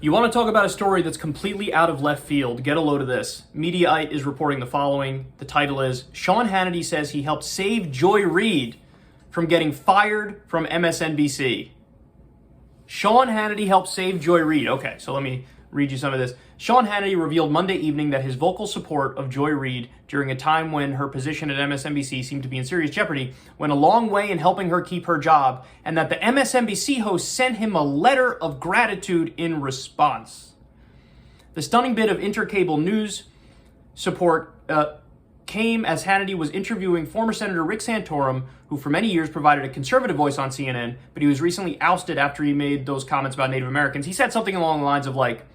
You want to talk about a story that's completely out of left field? Get a load of this. Mediaite is reporting the following. The title is, Sean Hannity says he helped save Joy Reid from getting fired from MSNBC. Sean Hannity helped save Joy Reid. Okay, so let me read you some of this. Sean Hannity revealed Monday evening that his vocal support of Joy Reid during a time when her position at MSNBC seemed to be in serious jeopardy went a long way in helping her keep her job, and that the MSNBC host sent him a letter of gratitude in response. The stunning bit of intercable news support came as Hannity was interviewing former Senator Rick Santorum, who for many years provided a conservative voice on CNN, but he was recently ousted after he made those comments about Native Americans. He said something along the lines of like,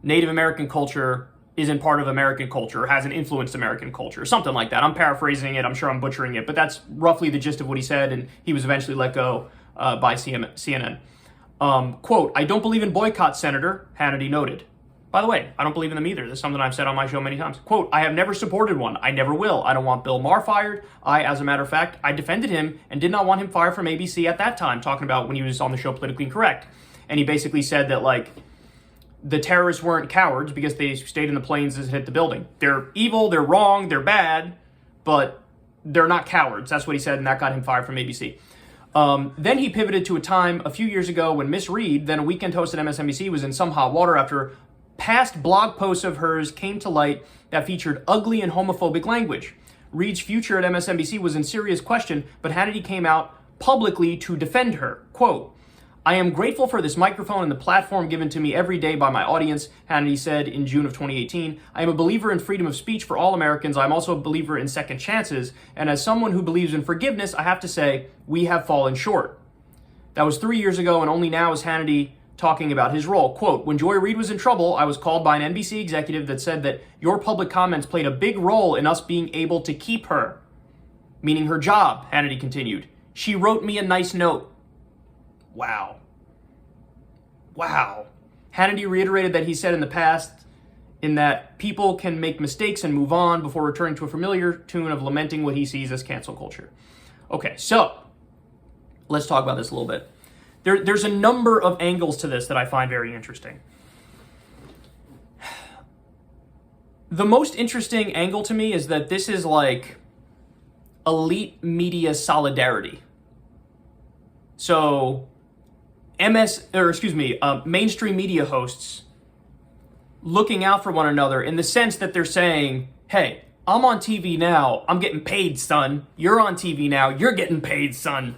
Native American culture isn't part of American culture, or hasn't influenced American culture, or something like that. I'm paraphrasing it, I'm sure I'm butchering it, but that's roughly the gist of what he said, and he was eventually let go by CNN. Quote, I don't believe in boycotts, Senator, Hannity noted. By the way, I don't believe in them either. This is something I've said on my show many times. Quote, I have never supported one. I never will. I don't want Bill Maher fired. As a matter of fact, I defended him and did not want him fired from ABC at that time, talking about when he was on the show Politically Incorrect. And he basically said that, like, the terrorists weren't cowards because they stayed in the planes as it hit the building. They're evil, they're wrong, they're bad, but they're not cowards. That's what he said, and that got him fired from ABC. Then he pivoted to a time a few years ago when Miss Reid, then a weekend host at MSNBC, was in some hot water after past blog posts of hers came to light that featured ugly and homophobic language. Reid's future at MSNBC was in serious question, but Hannity came out publicly to defend her. Quote, I am grateful for this microphone and the platform given to me every day by my audience, Hannity said in June of 2018. I am a believer in freedom of speech for all Americans. I'm also a believer in second chances. And as someone who believes in forgiveness, I have to say, we have fallen short. That was 3 years ago, and only now is Hannity talking about his role. Quote, when Joy Reid was in trouble, I was called by an NBC executive that said that your public comments played a big role in us being able to keep her. Meaning her job, Hannity continued. She wrote me a nice note. Wow. Wow. Hannity reiterated that he said in the past in that people can make mistakes and move on before returning to a familiar tune of lamenting what he sees as cancel culture. Okay, so let's talk about this a little bit. There's a number of angles to this that I find very interesting. The most interesting angle to me is that this is like elite media solidarity. So mainstream media hosts looking out for one another in the sense that they're saying, hey, I'm on TV now, I'm getting paid, son. You're on TV now, you're getting paid, son.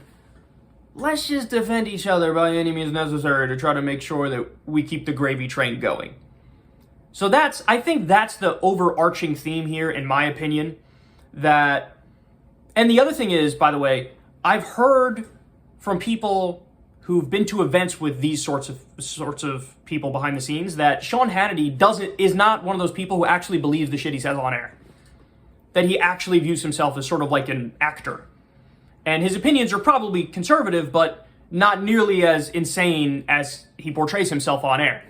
Let's just defend each other by any means necessary to try to make sure that we keep the gravy train going. So I think that's the overarching theme here, in my opinion. And the other thing is, by the way, I've heard from people who've been to events with these sorts of people behind the scenes that Sean Hannity is not one of those people who actually believes the shit he says on air. That he actually views himself as sort of like an actor. And his opinions are probably conservative, but not nearly as insane as he portrays himself on air.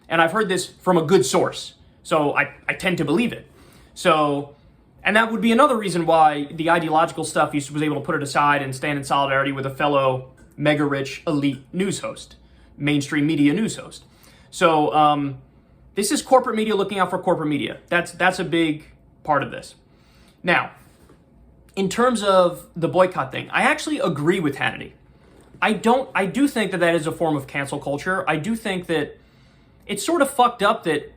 And I've heard this from a good source, so I tend to believe it. So, and that would be another reason why the ideological stuff, he was able to put it aside and stand in solidarity with a fellow mega-rich elite news host, mainstream media news host. So this is corporate media looking out for corporate media. That's a big part of this. Now, in terms of the boycott thing, I actually agree with Hannity. I do think that is a form of cancel culture. I do think that it's sort of fucked up that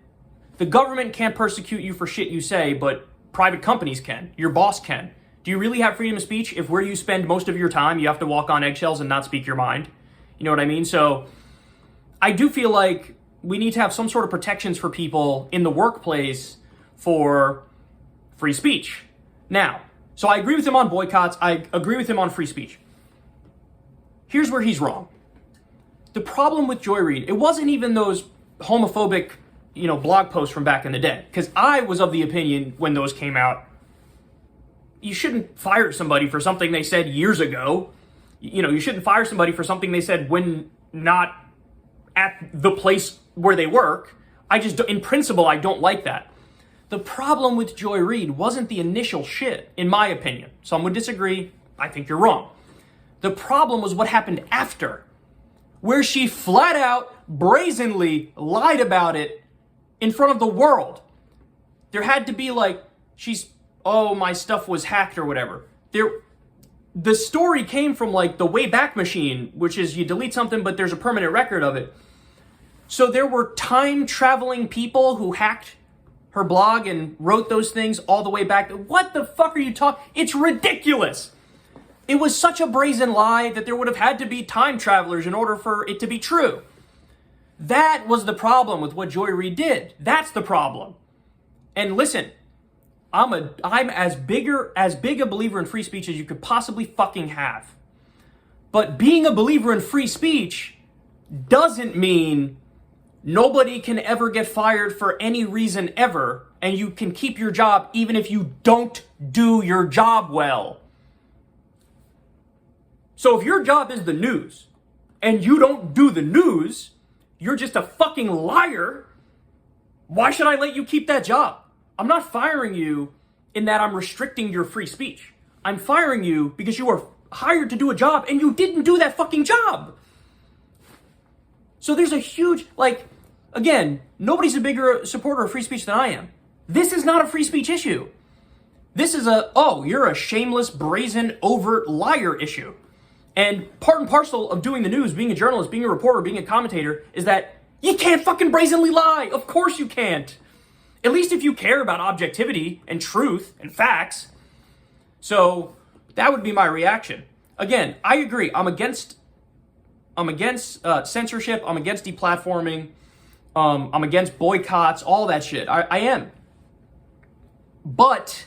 the government can't persecute you for shit you say, but private companies can. Your boss can. Do you really have freedom of speech if where you spend most of your time, you have to walk on eggshells and not speak your mind? You know what I mean? So I do feel like we need to have some sort of protections for people in the workplace for free speech. Now, so I agree with him on boycotts. I agree with him on free speech. Here's where he's wrong. The problem with Joy Reid, it wasn't even those homophobic, blog posts from back in the day. Because I was of the opinion when those came out, you shouldn't fire somebody for something they said years ago. You shouldn't fire somebody for something they said when not at the place where they work. In principle, I don't like that. The problem with Joy Reid wasn't the initial shit, in my opinion. Some would disagree. I think you're wrong. The problem was what happened after, where she flat out brazenly lied about it in front of the world. There had to be like, my stuff was hacked or whatever. The story came from like the Wayback Machine, which is you delete something, but there's a permanent record of it. So there were time-traveling people who hacked her blog and wrote those things all the way back. What the fuck are you talking? It's ridiculous. It was such a brazen lie that there would have had to be time travelers in order for it to be true. That was the problem with what Joy Reid did. That's the problem. And listen, I'm as big a believer in free speech as you could possibly fucking have. But being a believer in free speech doesn't mean nobody can ever get fired for any reason ever, and you can keep your job even if you don't do your job well. So if your job is the news, and you don't do the news, you're just a fucking liar, why should I let you keep that job? I'm not firing you in that I'm restricting your free speech. I'm firing you because you were hired to do a job and you didn't do that fucking job. So there's a huge, again, nobody's a bigger supporter of free speech than I am. This is not a free speech issue. This is you're a shameless, brazen, overt liar issue. And part and parcel of doing the news, being a journalist, being a reporter, being a commentator, is that you can't fucking brazenly lie. Of course you can't. At least if you care about objectivity and truth and facts. So that would be my reaction. Again, I agree. I'm against censorship. I'm against deplatforming. I'm against boycotts, all that shit. I am. But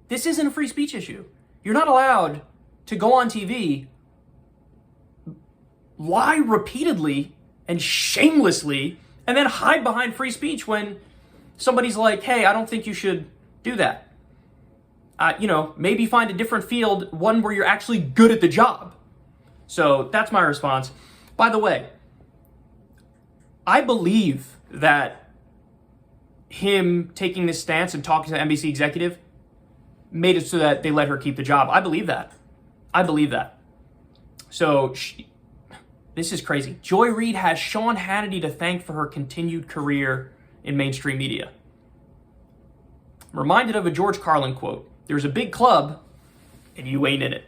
this isn't a free speech issue. You're not allowed to go on TV, lie repeatedly and shamelessly, and then hide behind free speech when somebody's like, hey, I don't think you should do that. Maybe find a different field, one where you're actually good at the job. So that's my response. By the way, I believe that him taking this stance and talking to the NBC executive made it so that they let her keep the job. I believe that. So this is crazy. Joy Reid has Sean Hannity to thank for her continued career in mainstream media. I'm reminded of a George Carlin quote. There's a big club and you ain't in it.